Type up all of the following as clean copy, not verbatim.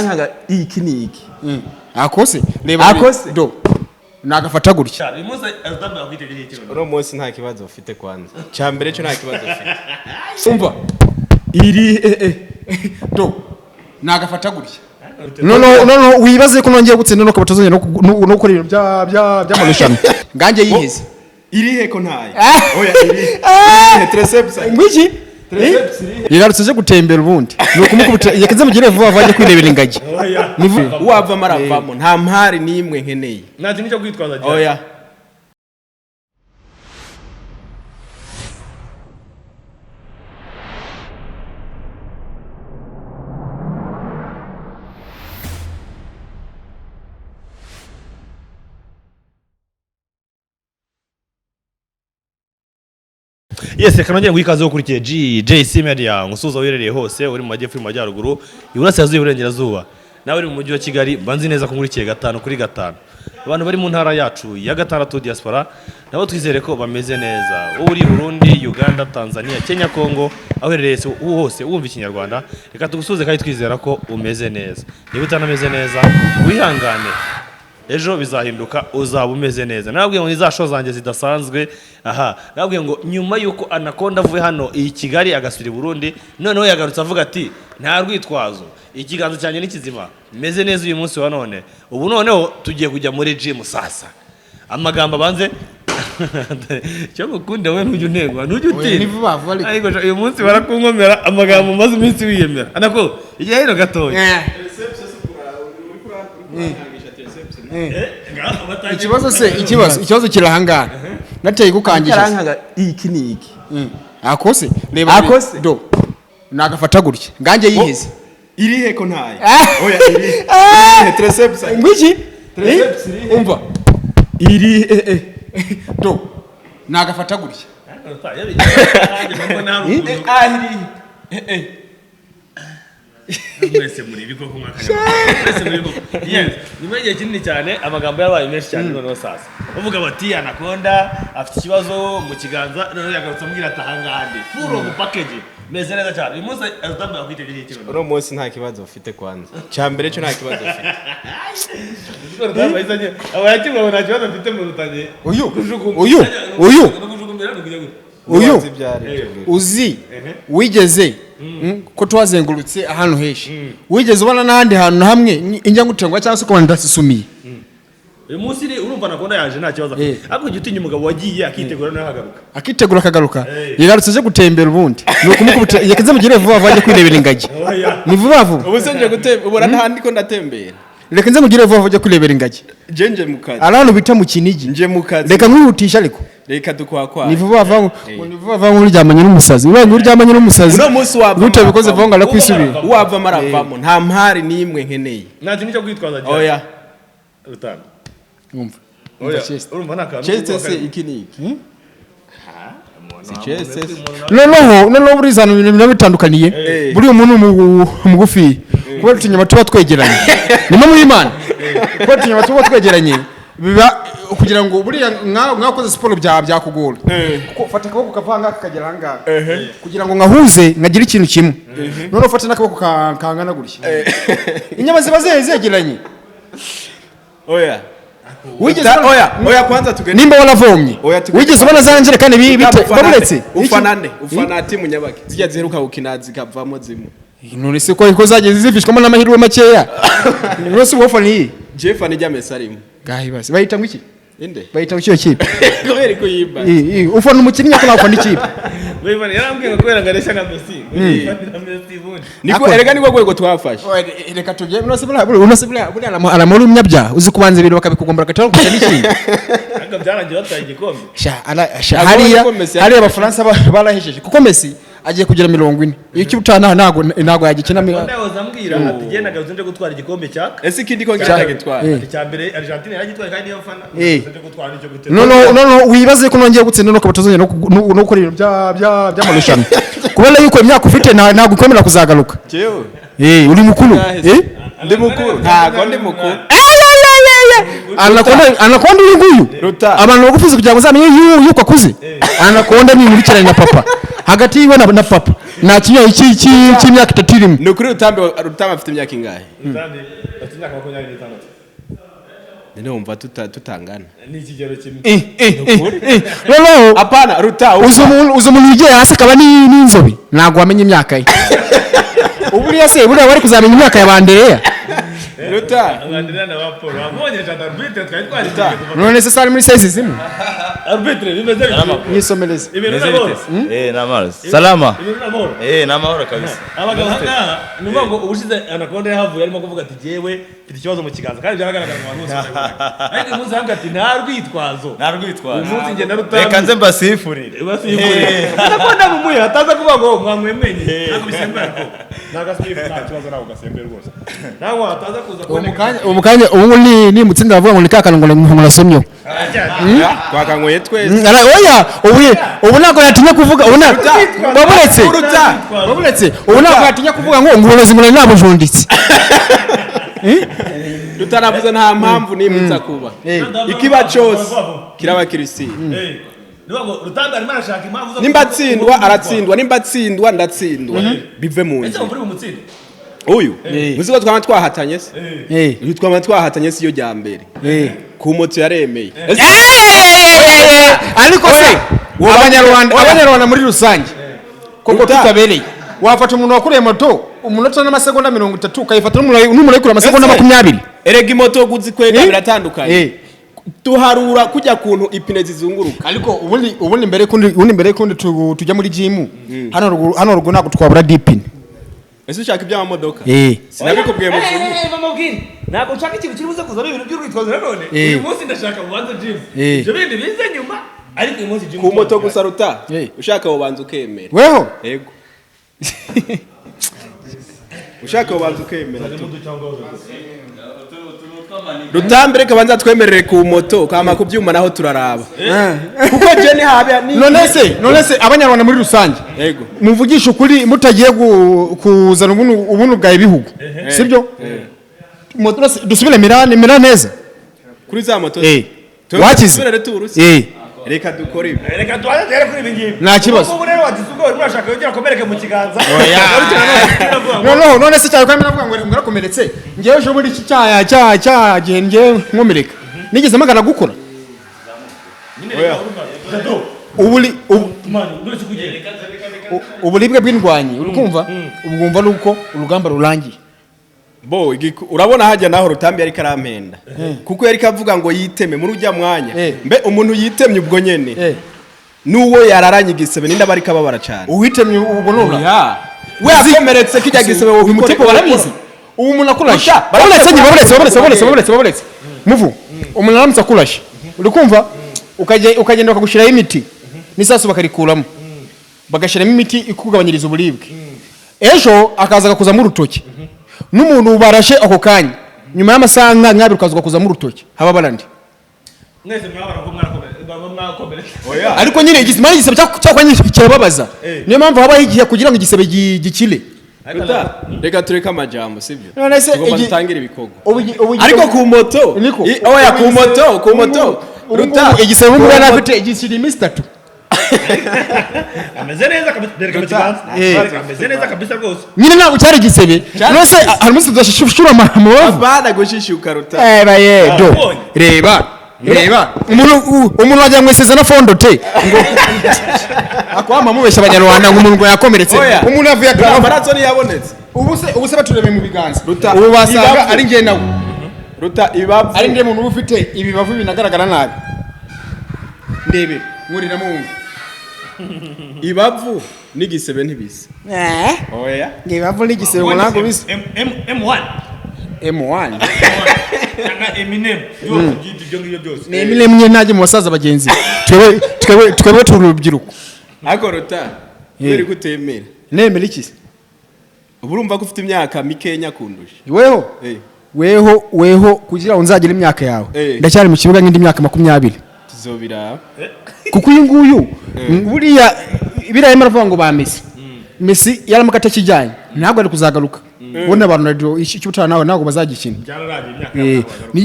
nkaga iki niki akose reba akose do nagafata gutya uyu munsi Rutambi akwitegereje ikintu uno munsi nta kibazo ufite kwanza cyambere cyo nta kibazo ufite umva iri do nagafata gutya no wibaze ko nongeye gutsinda no kabatazonye no gukora ibintu by'amarushanwa nganje yiheze irihe ko ntaye oya irihe triceps ngwiki Yigarutse je gutembera ubundi nuko mukubita yakize mugire vuba vaje kwirebera ingagi wava maravamo nta mpari nimwe nkeneye nta kintu cyo kwitwaza je oya Yes, kanongera gwikaze ukurikiye JC Media ngusuza wirereye hose uri mu majyepfo mu majyaruguru iburasirazuba iburengerazuba nawe uri mu mujyi wa Kigali banzi neza ko ngurikiye 5 kuri 5 abantu bari mu ntara yacu ya gatandatu diaspora nabo twizere ko bameze neza uri Burundi Uganda Tanzania Kenya Congo aho herereye hose wumva ikinyarwanda reka tugusuze kandi twizera ko umeze neza niba utanameze neza wihangane ejo bizahinduka uzaba umeze neza nabwiye ngo nizasho zanjye zidasanzwe nabwiye ngo nyuma yuko Anaconda avuye hano i Kigali agasubira i Burundi noneho yagarutse avuga ati nta rwitwazo ikiganza cyane n'ikizima meze neza uyu munsi wa none ubu noneho tugiye kujya muri gym sasa amagambo banze cyo mukunda we ntujye untegwa ntujye utinda ariko uyu munsi barakunkomera amagambo maze iminsi wiyemera anako igihe hino gatoya ikibazo kirahangana nateye gukangisha nkaga iki niki akose reba akose do nagafata gutya nganje yiheze irihe ko ntaye oya irihe triceps ngwiki umva iri do nagafata gutya mwese muri biko kumwakanya mwese muri biko yes nyuma y'igihe kinini cyane amagambo yabaye menshi cyane noneho sasa uvuga bati Anaconda afite ikibazo mu kiganza noneho yagarutse ambwira atahangande full of package meze neza cyane uyu munsi Rutambi akwitegereje ikintu uno munsi nta kibazo ufite kwanza cyambere cyo nta kibazo ufite Rutambi izanye aba yakimwe nta kibazo afite mu Rutambi uyu uzi wigeze ko twazengurutse ahantu heshi wigeze ubona n'ahandi hantu hamwe injya ngutengwa cyangwa se ko ndasisumiye uyu munsi urumva Anaconda yaje nta kibazo ariko gitinya umugabo wagiye akitegura no hagaruka akagaruka yigarutse je gutembera ubundi nuko mukubita yakize mugire vuba vaje kwirebera ingagi ni vuba ubu se nje gutembera ubura ntandi ko ndatembera reka nze mugire vuba vaje kwirebera ingagi nje mukazi abantu bita mu Kinigi nje mukazi reka nkwihutisha ariko reka dukwakwa ni vuba vangu uryamanye n'umusazi uryamanye n'umusazi uno munsi wava utabikoze vangu arakwisubira wava maravamo nta mpari nimwe nkeneye nta kintu cyo kwitwaza je oya Rutambi umva oya urumva nakantu chese se iki niki chese no burizana ibintu bitandukaniye buri umuntu mugufi kuba tunyama tuba twegeranye nimo muri Imana kuba tunyama tuba twegeranye biba kugira ngo buriya mwakoze siporo byakugora kuko fata akaboko kavanga kakagera hanga kugira ngo ngahuze ngagira ikintu kimwe none fata nakaboko kangana gutya inyama ziba zegeranye oya oya kwanza tugende nimba waravomye wigeze ubona zanjire kandi bite babuletse ufanati munyabake zijya ziheruka gukinazi kavamo zimwe none se ko zageze zifishwamo n'amahirwe makeya none se wofani Jeff ni jamesarimu gahi basi bayita ngiki inde bayita ukiyo kipe kubera ko yiba ufana umukinnyi ko nakwa ndikipe webana yarambwiye ngo kubera ngaresha na Messi na Messi bundi niko erega niko gwego twafashe reka tuje unasibura aramuri umnyabya uzi kubanza ibintu bakabikugombora gataro kuca n'ikindi anga byarangiye bataye igikombe hariya abafaransa barahesheje kuko Messi agiye kugira 40 iyo cy'ubutana ntago yagikina ndazambwira ati genda garuze nje gutwara igikombe cyaka ese ikindi ko ngira gitwara icya mbere Argentina yaragitwaye kandi yafana nje gutwara nicyo gutera no wibaze ko nongeye gutsinda no kabatazonye no gukora ibintu by'amarushanwa kubera yuko imyaka ufite ntago ikomera kuzagaruka jewe uri mukuru ndi mukuru ntago ndi mukuru Anaconda uri nguyu abantu bagufuza kugira ngo uzamenye yuko akuze Anaconda ni muri kiranye na papa hagati yiwe na papa nta kinyoye cy'imyaka 3 irimo. ni ukuri Rutambi afite imyaka ingahe? Rutambi afite imyaka 26. None wumva tutangana ni ikigero kimwe. Lolo apana Ruta uzo umuntu yigiye hasi akaba n'inzobe ntago wamenye imyaka ye. Uburiya se buriya bari kuzamenya imyaka ya Bandereya. Ruta Bandereya na Wapolo abonye cyane arbitre twari twari. None se sari muri size zimwe. Arbitre bimeze bite? Nisomeleze. Ibintu n'amahoro. N'amahoro. Salama. Ibintu n'amahoro. N'amahoro kabisa. Abagabo hanga numva ngo ubushize Anaconda yahavuye arimo kuvuga ati jewe mfite ikibazo mu kiganza kandi byaragaragara mu bantu bose. Ariko umunsi hanga ati nta rwitwazo. Umunsi nge na Rutambi. Reka nze mbasifurire. Anaconda mumuye ataza kuvuga ngo mwamwemenye. Ntabwo bisembera ko. Nagasifura nta kibazo nawe ugasembera rwose. Nawe ataza kuza kuboneka. Umukanya ubu ni mutsinda bavuga ngo nikakana ngo nkurasomyo. Twakangoye twese. Oya ubu nako yatinye kuvuga ubu babuletse ubu nako yatinye kuvuga ngo ngurozi muri nabujunditse. Tutaravuze nta mpamvu nimutsa kuba ikiba cyose kiraba Kristi. Nuko Rutambi arimo arashaka impamvu zo nimba tsindwa aratsindwa nimba tsindwa ndatsindwa bive mu nzi. Ese muri umutsinde uyu muzigo twama twahatanye se uyu twama twahatanye se yo jya mbere ku moto yaremeye ariko se abanyarwanda muri rusange koko tutabereye wafata umuntu wakuriye moto umunota n'amasegonda 30 ukayifata n'umuntu kuri amasegonda 20. Erega imoto guzikwega biratandukanye tuharura kujya kuntu ipine zizunguruka. Ariko ubundi mbere kundi tujya muri gym hano rugo nako twabura dipine. Ese ushaka iby'amamodoka? Sinabikubwiye mu gym. Bamubwira ntabwo nshaka ikintu kiribuze kuzana ibintu by'urwitwazo none uyu munsi ndashaka ubanza gym ibyo bindi bize nyuma ariko uyu munsi gym ku moto gusa Ruta ushaka ubanza ukemera weho yego ushaka ubanza ukemera Rutambi reka banza twemerere ku moto kama ku byuma naho turaraba kuko je ni habe none se abanyarwanda muri rusange yego muvugisha ukuri mutagiye kuzana ubuntu bwa ibihugu sibyo moto dusubire mirane neza kuri za moto wakize reka dukore ibi reka tuhatere kuri ibi ngibi nta kibazo ubu rero wagize ubwo urashaka yongera komereke mu kiganza none se cyane ko navuga ngo ngarakomeretse ngewe ejo muri iki cya gihe nkomereka nigeze magana gukora uburibwe bw'indwanyi urikumva ubwumva nuko urugamba rurangiye bo urabona hajya naho Rutambi yari karampenda kuko yari kavuga ngo yiteme muri ujya mwanya mbe umuntu yitemye ubwo nyene nuwo yararanye igisebe ninda bari kababara cyane uwitemye ubwo nona we akomeretse kijya gisebe wo umutepo barabizi ubu umuntu akurasha babonetse muvu umuntu aramutse akurasha urikumva ukagenda bakagushiraho imiti n'isasu bakarikuramo bagashiramo imiti ikugabanyiriza uburibwe ejo akaza akakuzamo urutoki n'umuntu barashe ako kanya nyuma y'amasaha nk'abiri ukazwa kuzamo urutoki haba barandi mwese mwabara ko mwakomereka ariko nyine igisebe cyakwa kirababaza niyo mpamvu habaho igihe kugira ngo igisebe gikile. Reka tureka amajambo sibyo none se tugomba dutangira ibikogo ariko ku moto oya ku moto Ruta igisebe mu mwana afite igisiri Mr. 3 ameze neza kabisa ameze neza kabisa rwose nyine ntabwo cyari igisebe nose hari umunsi tudashishura amabavu bana gushishuka Ruta yedo reba umuntu wajya mweseza na fondo te ngo akwama mubesha abanyarwanda ngo umuntu yakomeretse umuntu avuye amaraso ni yabonetse ubuse batureme mu biganza ubu basanga ari nge nawe Ruta ibavu ari nde muntu ufite ibibavu binagaragara nabi ndebe nkurira mu ibavu n'igisebe ntibise oya ngibavu n'igisebe ngo ntago bise M1 cyangwa Eminem byo ngibyo byose ni Eminem nye ntaje mu basaza bagenzi twebwe turubyiruko ariko Ruta biri gutemera nemera iki urumva ko ufite imyaka mikenya kundusha weho kugira ngo nzagire imyaka yawe ndacyari mu kibuga nk'indi myaka 20 tuzobira kuko uyu nguyu buriya birayema ravuga ngo ba Messi yaramuka atakijyanye ntabwo ari kuzagaruka ubona abantu radio icyutana nawe ntabwo bazagikina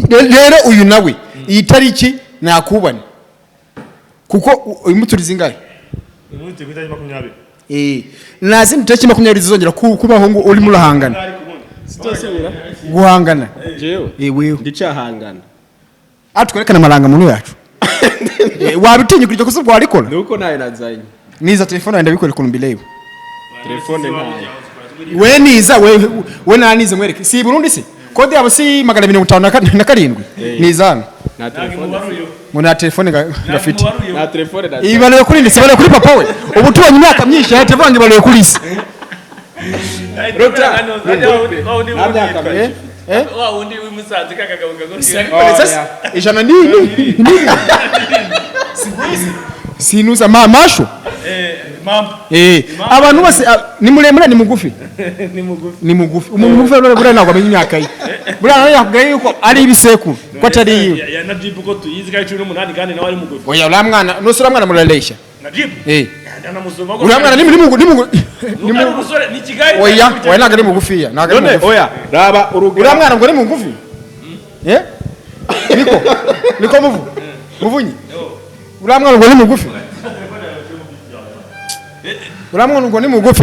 rero uyu nawe iyi tariki nakubane kuko uyu muturizi ngahe nazindi tariki 20 zizongera kubaho ngo uri murahangana guhangana jewe wewe ndicahangana atwerekana amaranga muntu yacu wabitinye kujya kusubwa warikora nuko naye nazanye niza telefone yawe ndabikora ukuntu mbilewe telefone ntayo we niza we nanize mwereke si Burundi se kode yabo si 257 niza hano na telefone muna telefone gafite na telefone na ibalo kuri ndetse bale kuri papa we ubu tubanye imyaka myinshi ya telefone bale kuri se wa undi w'imusanze kakagabuka ngo ijana nini sinuza masho abantu bose ni muremure ni mugufi ni mugufi umuntu mugufi buriya ntabwo amenya imyaka ye buriya nawe yakubwiye yuko ari ibisekuru ko atari yiwe ya Najib ko tuyizi ka 18 kandi nawe ari mugufi oya uriya mwana nusura mwana murareshya Najib ndanamusoma uriya mwana ni musore ni kigali oya ntabwo ari mugufi ya ntabwo ari mugufi oya raba uriya mwana ngo ni mugufi niko muvunyi uriya mwana ngo ni mugufi uriya mwana ngo ni mugufi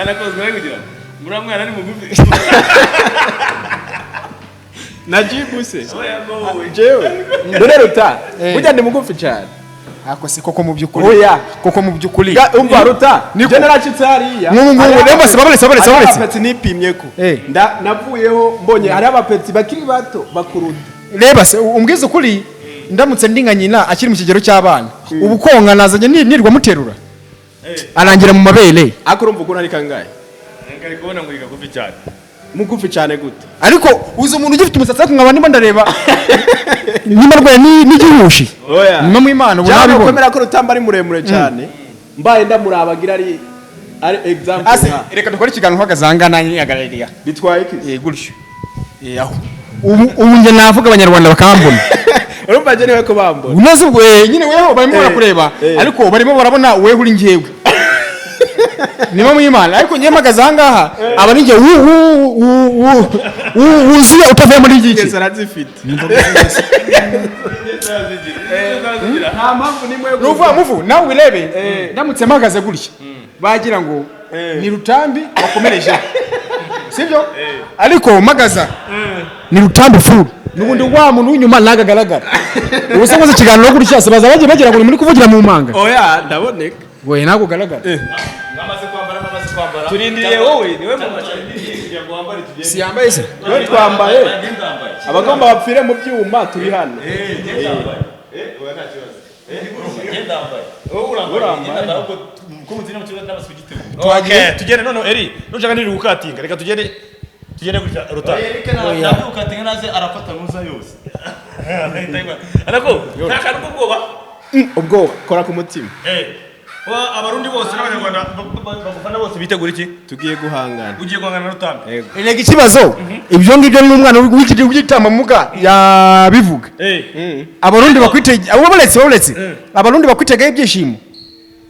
anakozwe kugira uriya mwana ni mugufi Najib se jewe dore Ruta burya ndi mugufi cyane ako si koko mu byukuri oya koko mu byukuri umva Ruta generacitse hariya bose babonetse abapeti nipimye ko navuyeho mbonye hari abapeti bakiri bato bakuruta reba se umbwiza ukuri ndamutse ndinga nyina akiri mu kigero cy'abana ubu konka nazanye nirwa muterura arangira mu mabere akurumva ukuntu ari kangaye ngari kubona ngo ikagufi cyane mugufi cyane gute ariko uzi umuntu ugifite umusatsi ariko nkaba ndimo ndareba nyuma rwaye n'igihushi nyuma mu Imana ubu nabibona komera ko Rutamba ari muremure cyane mbaye ndamurabagira ari example reka dukore ikiganiro hagazanga nanyi agarariya bitwaye iki gutyo aho ubu nge navuga abanyarwanda bakambona urumva je niwe ko bambona unaze ubwo nyine weho barimo barakureba ariko barimo barabona weho uri ngewe niba mu Imana ariko ngiye magaza hangaha aba ninge wuzuye utavuye muri iki ngeze arazifite nta mpamvu nimwe ruva muvu nawe wirebe ndamutse mpagaze gutya bagira ngo ni Rutambi wakomereje sibyo ariko magaza ni Rutambi furu nubundi wa muntu w'inyuma nagagaragara ubuse ngoze kiganiro gutya se baza bagira ngo muri kuvugira mu manga oya ndaboneka we nago garagara ngamaze kwambara turindiriye wowe niwe mu macandiriye kugira ngo wambare tugende si yambaye se niwe twambaye abagomba bapfire mu byuma turi hano oya nta kibazo ngenda ambaye urambaye ahubwo kumuzina mu kibazo n'abasugite okay tugende none eri nushaka ndiri gukatinga reka tugende gutya Ruta ntabwo ukatinga naze arafata nuza yose ariko nta kantu ubwoba ubwo kora ku mutima abarundi bose n'abanyarwanda bagufana bose bitegura iki tugiye guhangana ugiye guhangana na Rutambi rega ikibazo ibyo ngibyo ni umwana w'igitamba muga yabivuga abarundi bakwitege abo baretse abarundi bakwitege ibyishimo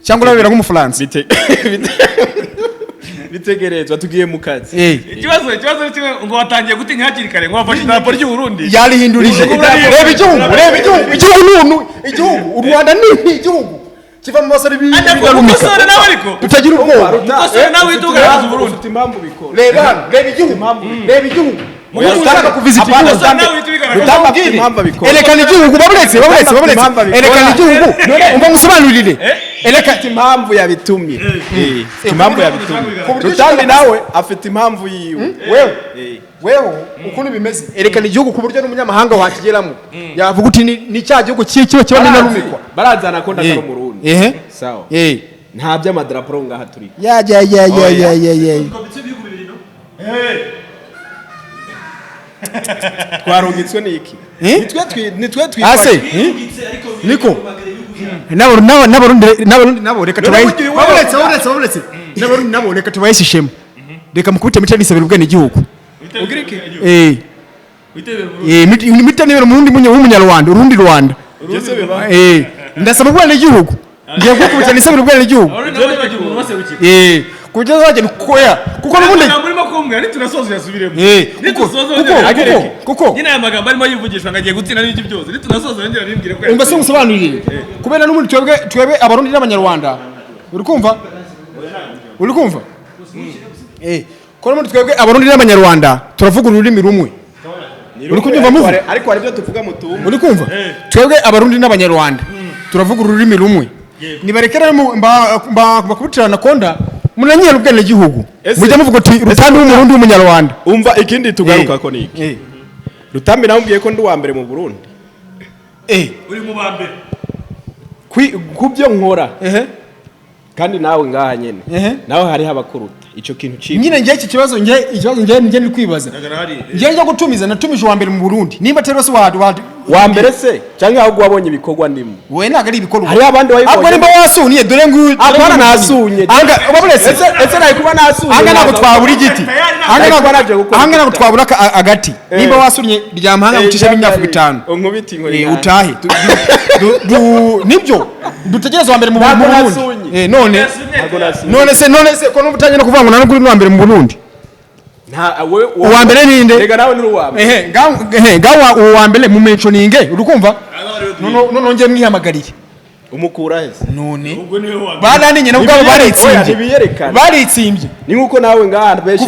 cyangwa nabera nk'umufaransa bitegerezwa tugiye mu kazi ikibazo kimwe ngo watangiye gutinya hakiri kare ngo wafashe idarapo ry'u Burundi yarihindurije reba igihugu u Rwanda ni igihugu kiva mu basore bigarumika nawe ariko tutagira ubwoba umusore nawe itugaragaza Burundi ufite impamvu bikora reba igihugu uyashaka kuvizita igihugu erekana igihugu baburetse erekana igihugu umva musobanurire erekana impamvu yabitumye Rutambi nawe afite impamvu yiwe wewe ukuntu bimeze erekana igihugu ku buryo n'umunyamahanga wakigeramo yavuga uti ni cya gihugu kiba n'inarumikwa baraza Anaconda ari mu Burundi sawa nta by'amadarapo ngaha turi twarungitswe n'iki nitwe ase niko nabo reka tubayise nabo reka tubayise ishema reka mukubite mita nisabira ubwene igihugu mita nibera mu rundi w'umunyarwanda urundi Rwanda ndasaba ubwene igihugu ngiye gukubita nisabira ubwene igihugu kujya zagenda koya kuko nubundi murimo kumwe ari tunasoza yasubiremo kuko nyina aya magambo arimo yivugishwa ngagiye gutsinda n'ibyo byose ni tunasoza yongera nimbwire ko umva se musobanurire kubera n'ubundi twebwe abarundi n'abanyarwanda uri kumva uri kumva ko muri twebwe abarundi n'abanyarwanda turavuga ururimi rumwe uri kunyumva muvu ariko hari ibyo tuvuga mu tumwe uri kumva twebwe abarundi n'abanyarwanda turavuga ururimi rumwe nibarekera bakubitira Anaconda munanyera ubwene gihugu mujya muvuga uti Rutambi w'umurundi w'umunyarwanda umva ikindi tugaruka ko niki Rutambi namubwiye ko ndi wa mbere mu Burundi uri mu ba mbere kubyo nkora kandi nawe ngaha nyene nawe hari habakuruta ico kintu cyiza nyine ngiye iki kibazo ngiye ndi kwibaza ngiye njya gutumiza natumije wa mbere mu Burundi nimba tero se wa mbere se cyangwa ahubwo wabonye ibikorwa ndimo we naga ari ibikorwa hari abandi wayibonye ahubwo nimba wasuniye dore ngo abana nasunye anga ubabulese ese nayi kuba nasunye anga nago twabura igiti anga nago twabura agati nimba wasunye ryamahanga gucisha b'imyaka 5 onkubiti nkori utahe nibyo dutegereza wa mbere mu Burundi none se ko n'ubutanye no kuvuga ngo nani kuri wa mbere mu Burundi uwa mbere ninde rega nawe ni uwa mbere ngawa uwa mbere mu mentioning urukumva none ngiye mwihamagariye umukura hese none bananiye nabo bwabo baritsimbye ni nkuko nawe ngaha benshi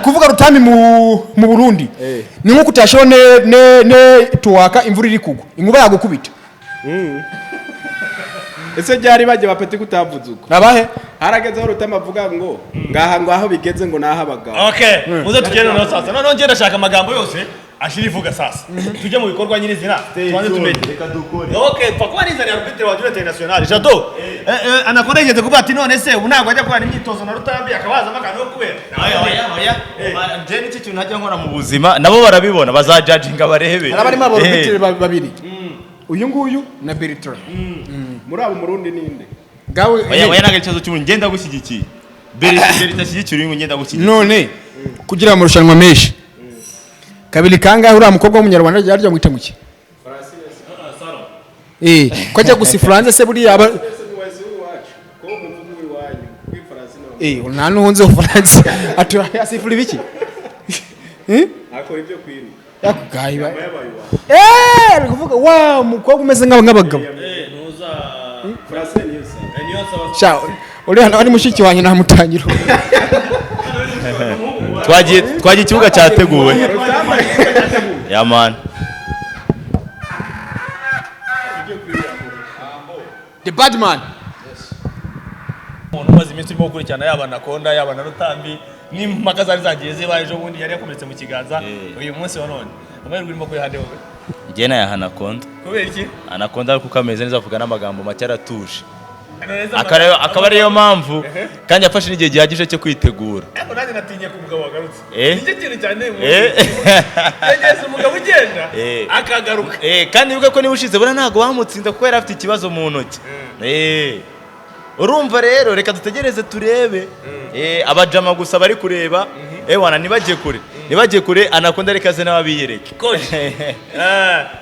kuvuga Rutambi mu Burundi ni nkuko utashoye ne tuwaka imvura iri kugwa inkuba yagukubita ese byari bajye bapete kutavuze uko nabahe harageze Rutambi avuga ngo ngaho bigeze ngo naha abagabo okay muze tugende no sasa none ngenda shaka amagambo yose ashira ivuga sasa tujye mu bikorwa nyirizina tubanze tumenye reka dukore okay pakwa nizana arbitre wa Jurete National Jado Anaconda yigeze kuvuga ati none se ubu ntabwo ajya gukora imyitozo na Rutambi akabaza amakano yo kubera oya je n'iki kintu najya nkora mu buzima nabo barabibona bazajudginga barebe arabarimo arbitre babiri uyu nguyu na Bertrand muri abo murundi ninde gawe oya naga ikibazo cy'umuntu ngenda gushyigikiye Bertrand ashyigikira uyu ngenda gushyigikiye none kugira mu rushanwa menshi kabili kangahe uriya mukobwa w'umunyarwanda yarya mwita muki ko ajya gusifranze se buriya aba nta nuhunze uFrance ati asifura ibiki akora ibyo kwini yakugayiba kuvuga wow mukobwa umeze nk'abagabo nuza France niyo ciao uri hano ari mushiki wanyu namutangiro twagiye ikibuga cyateguwe ya man the bad man umuntu umaze iminsi urimo gukurikirana yaba Anaconda yaba na Rutambi n'impaka zari zagiye zibaye ejo bundi yari yakomeretse mu kiganza uyu munsi wa none amahirwe urimo kuyihande wowe igena ya Anaconda kubera iki Anaconda kuko ameze neza avuga n'amagambo make aratuje akaba ariyo mpamvu kandi yafashe n'igihe gihagije cyo kwitegura nanjye natinye ku mugabo wagarutse nicyo kintu cyane yageze umugabo ugenda akagaruka kandi bivuga ko niba ushize buriya ntabwo wamutsinda kuko yari afite ikibazo mu ntoki urumva rero reka dutegereze turebe abajama gusa bari kureba wana nibagiye kure Anaconda reka ze n'ababiyereke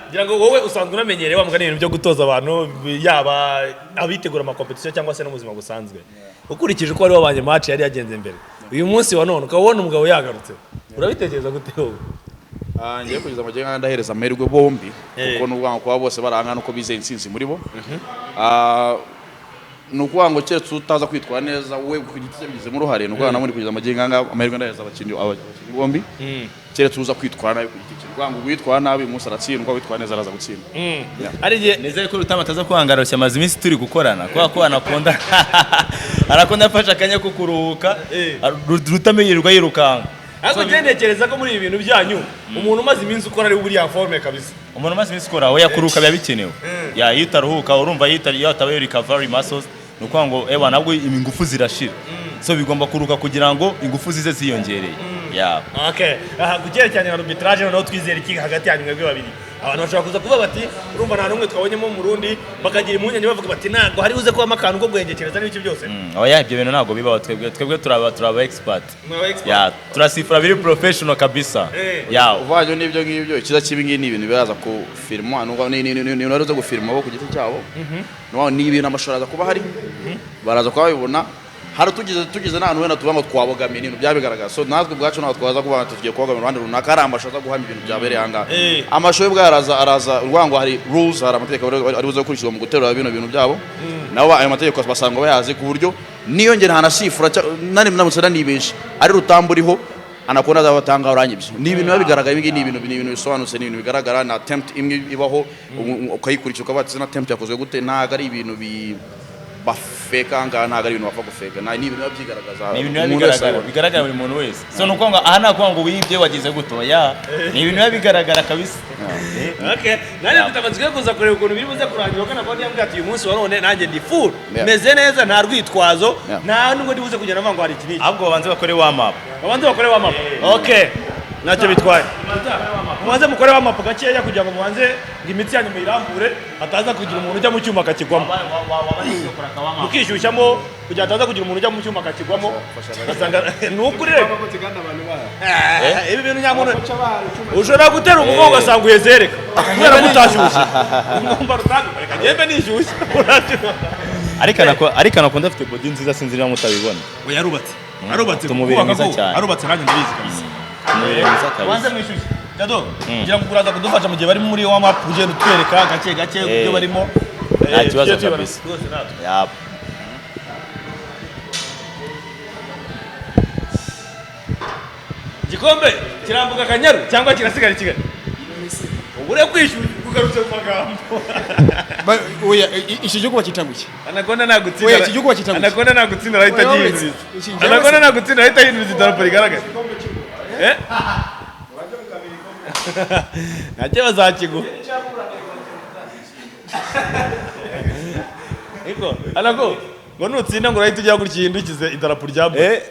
ngira ngo wowe usanzwe unamenyereye wa mugani ibintu byo gutoza abantu yaba abitegura amakompetisiyo cyangwa se no mu buzima busanzwe ukurikije ko wari wabanye match yari yagenze mbere uyu munsi wa none ukabona umugabo yagarutse urabitekereza gute wowe ngiye kugeza mu gihe ndahereza amahirwe bombi kuko n'ubwango kuba bose barangana uko bizeye intsinzi muri bo nukuvuga ngo keretse utaza kwitwara neza we ku giti cyabigize mu ruhare nukuvuga namwe kugeza mu gihe nganga amahirwe ndahereza abakinnyi bombi keretse uza kwitwara nabi ku giti cye nukuvuga ngo witwara nabi umunsi aratsindwa witwara neza araza gutsinda ari gihe nizeye ko Rutambi ataza kwangarushya amaze iminsi turi gukorana kubera ko Anaconda yafashe akanya ko kuruhuka Rutambi yirukanka ariko ntekereza ko muri ibi bintu byanyu umuntu umaze iminsi ukora ari buriya forme kabisa umuntu umaze iminsi ukora we yakuruka biba bikenewe yitaruhuka urumva yatabaye recovery muscles nukuvuga ngo nabwo ingufu zirashira so bigomba kuruka kugira ngo ingufu zize ziyongereye kugerekeranya na arbitrage noneho twizere iki hagati yanyu mwebwe babiri abantu bashobora kuza kuvuga bati urumva nta n'umwe twabonyemo mu Burundi bakagira impungenge bavuga bati ntabwo hari buze kubamo akantu ko guhengekereza n'ibiki byose oya ibyo bintu ntabwo bibaho twebwe turaba expert turasifura biri professional kabisa uvanye n'ibyo ngibyo ikiza kibi ngibi ni ibintu biraza ku filmwa ni unaruza gufilma bo ku giti cyabo ni ibintu amashuri aza kuba hari baraza kuba babibona hari tugize n'ahantu wenda tuvuga ngo twabogamiye ibintu byabigaragaza so natwe ubwacu ntabwo twaza kuba tugiye kubogamira uruhande runaka hari amashusho aza guhamya ibintu byabereye aha ngaha amashusho y'ubwo araza urwango hari rules hari amategeko ari buze gukurikizwa mu guterura bino bintu byabo nabo ayo mategeko basanga bayazi ku buryo niyo nge ntanasifura nari namutse nanibesha ari Rutambi uriho Anaconda azabatanga uranyibye ni ibintu bigaragara ibi ni ibintu bisobanutse ni ibintu bigaragara na attempt imwe ibaho ukayikurikira ukabatse na attempt yakozwe gute ntago ari ibintu bafeka ntago ari ibintu bapfa gufeka ni ibintu byigaragaza ni ibintu bigaragara buri muntu wese so nuko ngo aha nakuvuga ngo wibye wagize gutoya ni ibintu bigaragara kabisa okay nari mutamatswe kuza kureba ukuntu biri buze kurangira kana bodi yambwiye ati uyu munsi wa none nanjye ndi full meze neza nta rwitwazo nta nubwo ndibuze kugenda mvango hari ikiniki ahubwo babanze bakore warm up okay nacyo bitwaye mubanze mukore wa map gakeya kugira ngo mubanze imitsi yanyu muyirambure ataza kugira umuntu ujya mu cyuma akakigwamo mukishyushyamo kugira ataza kugira umuntu ujya mu cyuma akakigwamo asanga nukuri rero ibi bintu nyamuntu ushobora gutera umugongo ugasanga uyezereka kubera mutashyushye ngomba Rutambi reka ngende nishyushye ariko Anaconda afite body nziza sinzi niba mutabibona arubatse umubiri mwiza cyane arubatse nanjye ndabizi kabisa wanze mwishyushye jado ngira ngo uraza kudufasha mu gihe bari muri wa map ugenda utwereka gake ibyo barimo nta kibazo kabisa yap gikombe kirambuka Kanyaru cyangwa kirasigara Kigali ubure kwishyura kugarutse mu magambo oya iki gihugu bakitanguye Anaconda nagutsinda oya iki gihugu bakitanguye Anaconda nagutsinda rahita gihinduriza Anaconda nagutsinda rahita gihinduriza idarapo rigaragara nacyo bazakiguha iko Anaconda ngo nutsinda ngo rahita ujya gukindukize idarapo rya mbere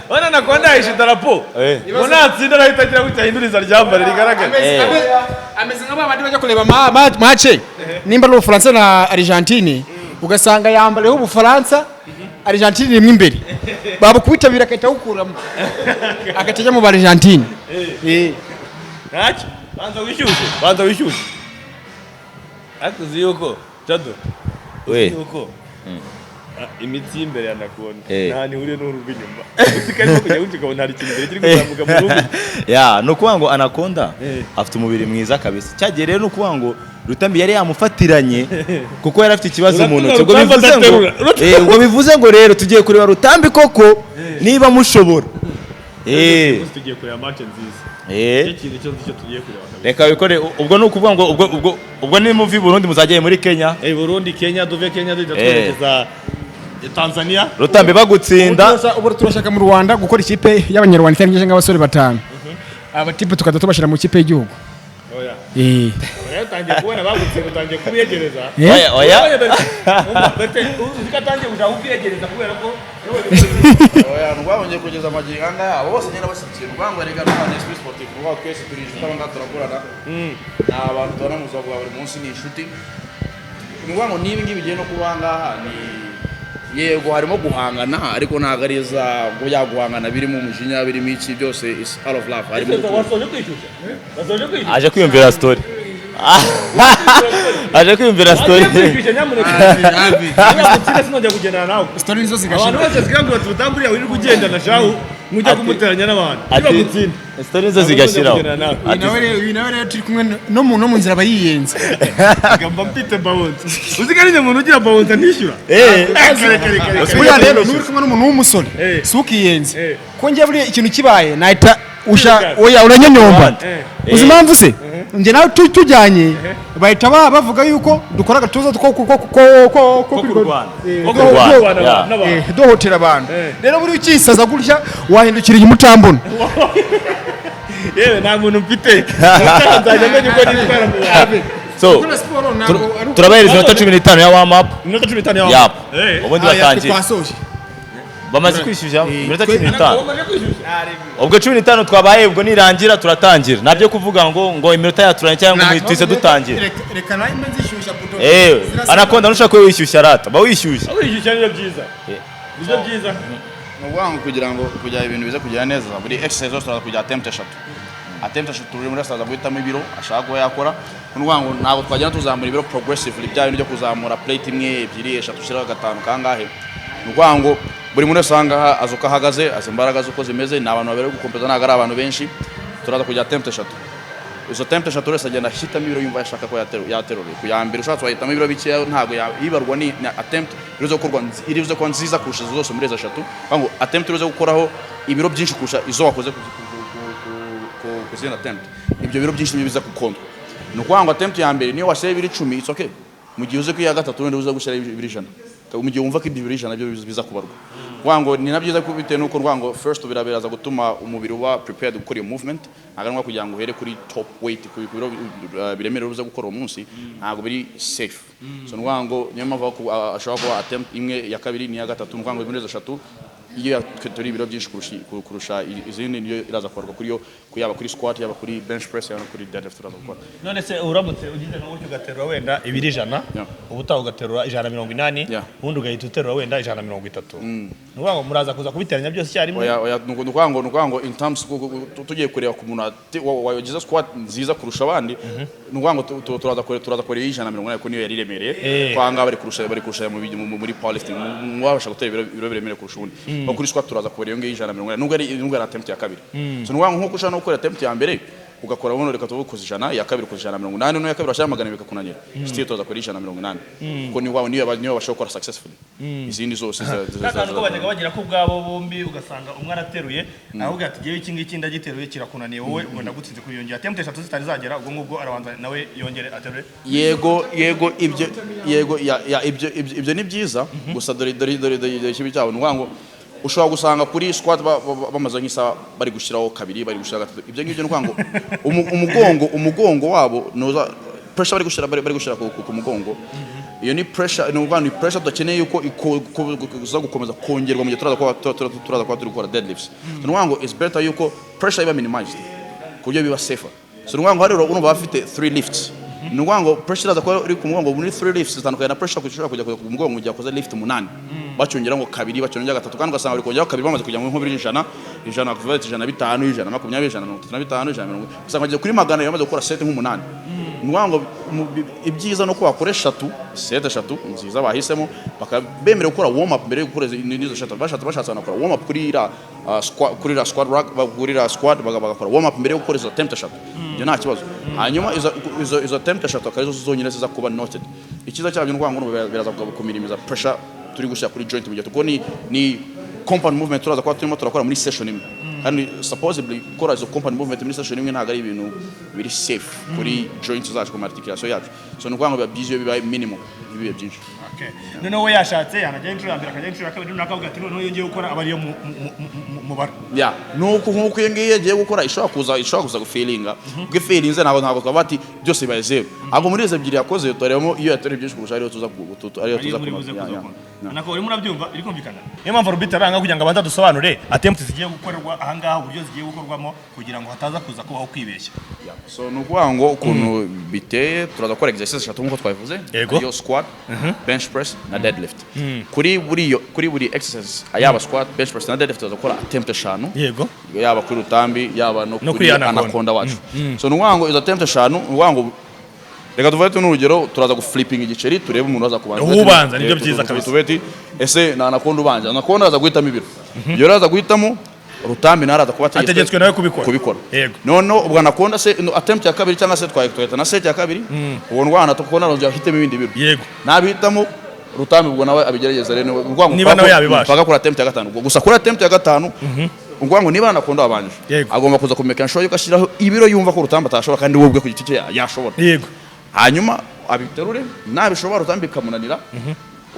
wana Anaconda yishe idarapo ngo natsinda rahita agira guhinduriza rya mbere rigaragara ameze nk'abandi bajya kureba match nimba ari Ubufaransa na Argentine ugasanga yambaleho Ubufaransa Argentine imwe imbere babukwitabira akahita awukuramo agatajya mu Argentine ntacyo banza wishyushye akuzi yuko jado yuko imitsi y'imbere ya Anaconda nta nihuriye n'urugo inyuma usikarimo kujya ukabona hari ikintu imbere kiri kuzamuka mu rugo ni ukuvuga ngo Anaconda afite umubiri mwiza kabisa cyagiye rero ni ukuvuga ngo Rutambi yari yamufatiranye kuko yari afite ikibazo mu ntoki ubwo bivuze ngo rero tugiye kureba Rutambi koko niba mushobora tugiye kureba match nziza ikintu cyo tugiye kureba reka bikore ubwo ni ukuvuga ngo ubwo ni muvi Burundi muzajyaye muri Kenya Burundi Kenya duve Kenya twerekeza Tanzania Rutambi bagutsinda ubu turashaka mu Rwanda gukora ikipe y'abanyarwanda cyangwa nk'abasore batanu abatipe tukada tubashira mu kipe y'igihugu utangiye kubona bagutsinda utangiye kubiyegereza ukatangiye kuja kubiyegereza kubera ko rwabonye kugeza amagihanga yabo bose nyine bashyikira urwango rega rwanda sportif rwa twese turije twanga turakorana na abantu tubona mu buzima bwa buri munsi ni inshuti urwango nibi ngibi bigiye no kubangaha ni yego harimo guhangana ariko ntago ari za ngo yaguhangana birimo umujinya birimo iki byose is all of love harimo aje kwiyumvira story aje kwiyumvira story story nizo zigashira abantu bose zigambira Rutambi yawe uri kugendana shahu mujya kumuteranya n'abantu ntibagutsinda story nizo zigashiraho nawe rero turi kumwe no mu nzira bayiyenza gamba mpite bawonza uzigarije umuntu ugira bawonza ntishyura buriya rero n'uri kumwe n'umuntu w'umusore si ukiyenze ko njye buriya ikintu kibaye nahita oya uranyonyomba uzi impamvu se njye nawe tujyanye bahita bavuga yuko dukora agatuza duhotera abantu rero buri ukisaza gutya wahindukira inyuma utambona yewe nta muntu mfite nzajya menya uko nitwara mu wawe so turabahereza iminota 15 ya warm up iminota 15 ya warm up ubundi batangiye bamaze kwishyushya iminota 15 ubwo 15 twabaye ubwo nirangira turatangira nabyo kuvuga ngo iminota yaturanye cyangwa ngo twise dutangira reka nayo nzishyushya buto Anaconda nushaka wishyushya rata ba wishyushya niyo byiza niyo byiza n'ubwango kugira ibintu bize kugira neza buri exercise zose kujya attempt 3 turi muri saza guhitamo ibiro ashaka ko yakora n'ubwango ntabwo twajyana tuzamura ibiro progressively bya bintu byo kuzamura plate imwe 2 3 4 5 kangahe n'ubwango buri muntu usanga azuka ahagaze azimbaraga zuko zimeze ni abantu babere gukomeza naga ari abantu benshi turaza kujya attempt 3 izo attempt eshatu wese agenda ahitamo ibiro yumva yashaka ko yaterura ku ya mbere ushatse wahitamo ibiro bikeya ntabwo yibarwa ni attempt irizo gukorwa irizo ko nziza kurusha zose muri izo eshatu ngo attempt irizo gukoraho ibiro byinshi kurusha izo wakoze ku zindi attempt ibyo biro byinshi biza kukonda ni ukuvuga ngo attempt ya mbere niyo washyira ibiro 10 it's okay mu gihe uze ko iya gatatu wenda uza gushyira ibiro 100 mu gihe wumva ko ibyo biro 100 byo biza kubarwa wango ni nabyiza ko bitewe nuko rwango first biraberaza gutuma umubiri wa prepared gukora iyo movement aganwa kugira ngo here kuri top weight ku biro biremera uza gukora umunsi ntago biri safe so rwango niyo mpamvu ashobora kuba attempt imwe ya kabiri ni ya gatatu rwango muri 3 iyo turi ibiro byinshi kurusha izindi niyo iraza kubarwa kuri yo kuyaba kuri squat yaba kuri bench press yaba kuri deadlift uraza gukora none se uramutse ugize nko ugaterura wenda ibiri 100 ubutaha ugaterura 180 ubundi ugahita uterura wenda 130 nuko muraza kuza kubiteranya byose cyarimo oya nuko in terms tugiye kureba ku muntu wagize squat nziza kurusha abandi nuko turaza kore 180 ko niyo yari remereye kwanga bari kurusha muri powerlifting mwabasha gutera ibiro biremereye kurusha ubundi kuri squat turaza kubera iyo ngiyo 180 nubwo ari attempt ya kabiri so nuko nkuko ushaka no gukora attempt ya mbere ugakora buno reka tubukoze 100 ya kabiri koze 180 no ya kabiri ashaka magana bikakunanira still toza kuri 180 ko niyo bashaka gukora successfully izindi zose kandi ko bajyaga bagira ko ubwabo bombi ugasanga umwe arateruye ahubwo ati giye iki ngiki ndagiteruye kirakunaniye wowe ubona gutsinze kuri yongera attempt 3 zitari zagera ubwo ngubwo arabanza nawe yongere aterure yego ibyo ni byiza gusa dore kibi cyabo nwango ushobora gusanga kuri squat bamaze nk'isa bari gushiraho kabiri bari gushira gatatu ibyo ngibyo nwango umugongo wabo noza pressure bari gushira ku mugongo iyo ni pressure ni pressure tudakeneye yuko kuza gukomeza kongerwa mu gihe turaza kwa turi gukora deadlifts nwango is better yuko pressure iba minimized kubyo biba safer so nwango rero urumva bafite 3 lifts nwango pressure iraza kuba iri ku mugongo muri 3 lifts zitandukanye na pressure kushira kujya ku mugongo mu gihe akoze lift 8 bacyongera ngo kabiri bacyongera gatatu kandi ugasanga bari kongera kabiri bamaze kujya mu nkubiri 100 kuvuga 150 120 130 usanga kuri magana yamaze gukora set nk'umunani nwango ibyiza no kubakoresha 3 nziza bahisemo bakabemera gukora warm up mbere yo gukora nizo shatu bashatse gukora warm up kuri squat rack bagurira squat bagakora warm up mbere yo gukora izo attempt 3 byo nta kibazo hanyuma izo attempt 3 akarizo zonyine ziza kuba noted ikiza cyabyo nwango biraza kumirimiza pressure turi gushya kuri joint mu gihe tuko ni compound movement turaza kwa turimo turakora muri session imwe kandi supposedly gukora izo compound movement muri session imwe ntago ari ibintu biri safe kuri joint zacu ku articulation yacu so no kwanga biba bibaye minimum bibe byinshi okay none we yashatse yanajya inshuro mbere akajya inshuro kabiri nakavuga ati none yongeye gukora abariyo mu bar ya nuko nkuko yengeye yagiye gukora ishobora kuza gufeelinga bwe feelings ntago twabati byose bibaye zero ahubwo muri izo ebyiri yakoze turemo iyo yatore byinshi kurusha ariyo tuza nako uri murabyumva iri kumvikana niyo mpamvu rubita aranga kugira ngo abanza dusobanure attempt zigiye gukorerwa aha ngaha uburyo zigiye gukorwamo kugira ngo hataza kuza kubaho kwibeshya so nuko ngo ukuntu biteye turaza gukora exercise 3 nkuko twabivuze iyo squat bench press na deadlift kuri buri exercise ayaba squat bench press na deadlift turaza gukora attempt 5 yego yaba kuri Rutambi yaba no kuri Anaconda wacu so nuko izo attempt 5 nuko reka tuvate n'urugero turaza guflipping igiceri turebe umuntu aza kubanza nibyo byiza kabisa tubeti ese na Anaconda ubanje Anaconda aza guhitamo ibiro iyo araza guhitamo Rutambi naraza kuba ategetswe nawe kubikora yego none ubwo Anaconda se attempt ya kabiri cyangwa se twahita na set ya kabiri ubwo ndwana tukona ronje ahitemo ibindi biro yego nabihitamo Rutambi ubwo nawe abigerageza rero niba nawe yabibasha paka kuri attempt ya 5 gusa kuri attempt ya 5 ngo niba Anaconda abanje agomba kuza kumeka nshoyo gashiraho ibiro yumva ko Rutambi atashobora kandi wowe ubwe ku giti cye yashobora yego hanyuma abiterure nabishobora Rutambi kamunanira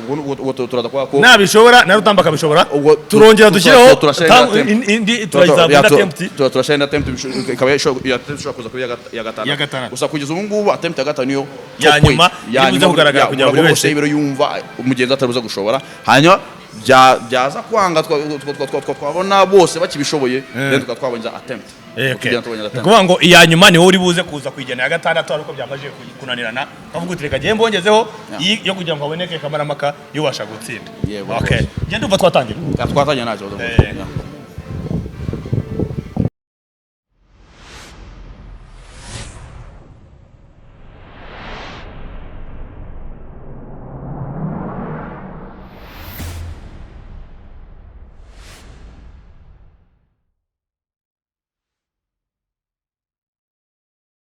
ubwo turaza kwa ko nabishobora na Rutambi akabishobora turongera dushyireho indi turayizabura attempt turashenda attempt ikaba ishobora kuza kuri ya gatanu gusa kugeza ubu ngubu attempt ya gatanu niyo yanyuma ibuze kugaragara kugira buri wese ibiro yumva umugenzi ataruza gushobora hanyuma byaza kwanga twabona bose bakibishoboye rero tukatwabonza attempt kuvuga ngo iya nyuma ni wowe uri buze kuza kwijyana ya gatandatu ariko byamaje kunanirana kavuga uti reka giye mbongezeho yo kugira ngo haboneke kamaramaka yubasha gutsinda okay genda umva twatangira nta kibazo